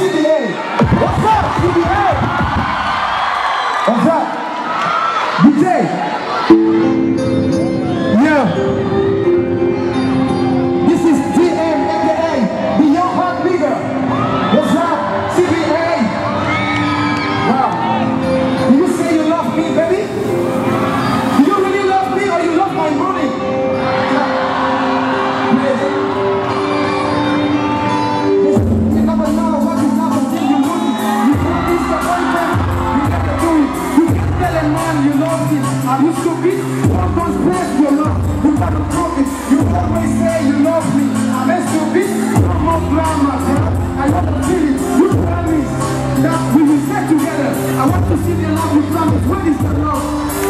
CBA. What's up, CBA? What's up? DJ. Yeah. This is DM, aka the Young Heart Leader. What's up, CBA? Wow. Do you say you love me, baby? Do you really love me or you love my money? You never know what is happening until you lose it. You promise your boyfriend, you never do it. You can't tell a man you love him. Are you stupid? Don't confess your love. You gotta prove it. You always say you love me. Am I stupid? No more drama, girl. I want to feel it. You promise that we will stay together. I want to see the love you promise. What is the love?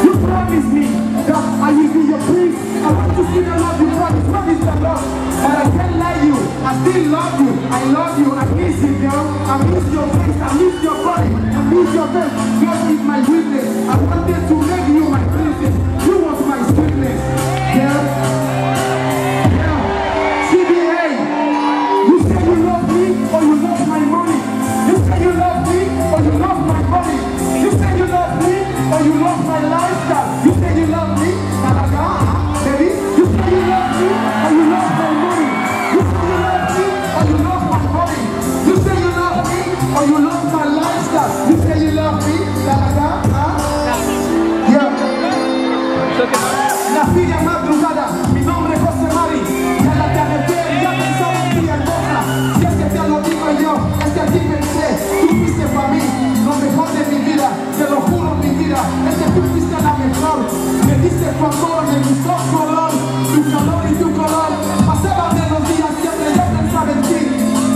You promise me that I will be your prince. I want to see the love you promise. What is the love? But I can't lie you. I still love you. I love you. I miss you, girl. I miss your face. I miss your body. I miss your face. God is my witness. I wanted to make you my princess. You want my sweetness. Girl. Girl. CBA. You say you love me or you love my money. You say you love me or you love my body. You say you love me or you love my lifestyle. You say you love me, baby. You say you love me or you love my money. You say you love me or you love my body. You say you love me or you love my lifestyle. You say you love me, yeah. La figlia madrugada, mi nombre es José Mari. Ya la TNT, ya pensaba en ti hermosa. Si es que te lo digo yo, es que a ti pensé. Tú fuiste para mí, lo mejor de mi vida. Te lo juro, mi vida, es que tú fuiste la mejor. Me diste tu amor, me gustó tu olor, tu calor y tu color. Pasaban de los días, siempre yo pensaba en ti.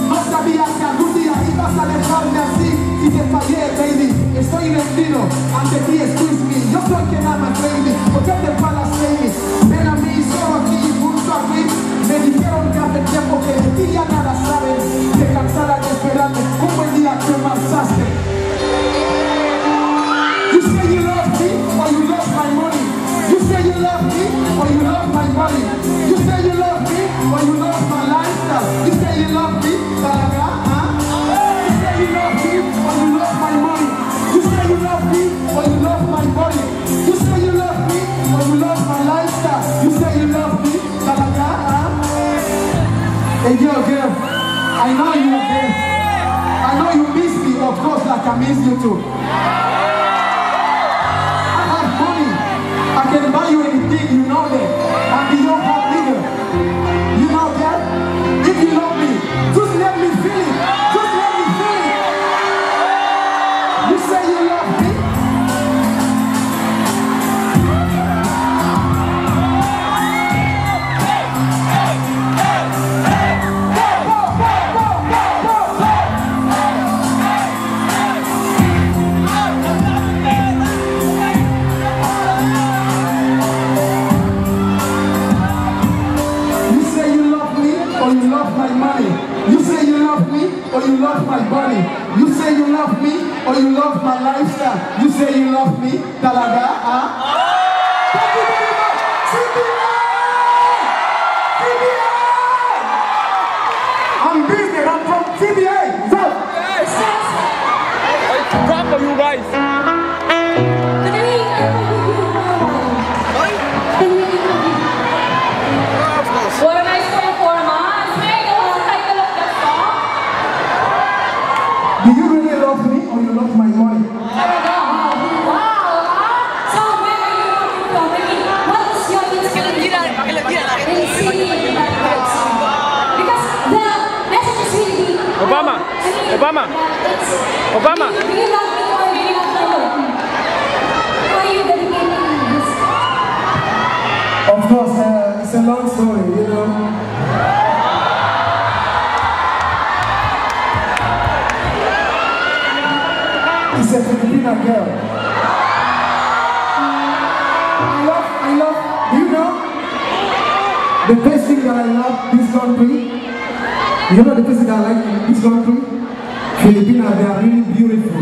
No sabía que algún día ibas a dejarme así. Y te fallé, baby, estoy rendido ante ti, excuse me. Yo soy quien ama, baby, ¿por qué te paras, baby? Ven a mí, solo aquí, junto a mí. Me dijeron que hace tiempo que de ti ya nada saben. Que cansada de esperarme, un buen día te marchaste. You say you love me or you love my money. You say you love me or you love my body. You say you love me or you love my lifestyle. You say you love me, Talaga, huh? You say you love me or you love my money. You say you love me or you love my body. You say you love me or you love my lifestyle. You say you love me, Talaga, huh? Hey, yo, girl, I know you again. I know you miss me, of course, like I miss you too. I can buy you anything, you know that. I'm the Young Heart Leader. You know that? If you love me, just let me feel it. Just let me feel it. You say you love me? Or you love my body. You say you love me or you love my lifestyle. You say you love me, Talaga, huh? Thank you very much. CBA! CBA! I'm business. I'm from CBA. Proud of you guys. What am I saying for months? Do you really love me or you love my money? So when are you looking for? What's your Instagram? Because the message is really Obama. Obama. Do you love me or do you love my money? Why are you dedicating this? Of course, it's a long story, you know. It's a Filipina girl. I love, do you know? The best thing that I love this country, you know the best thing that I like in this country? Filipina, they are really beautiful.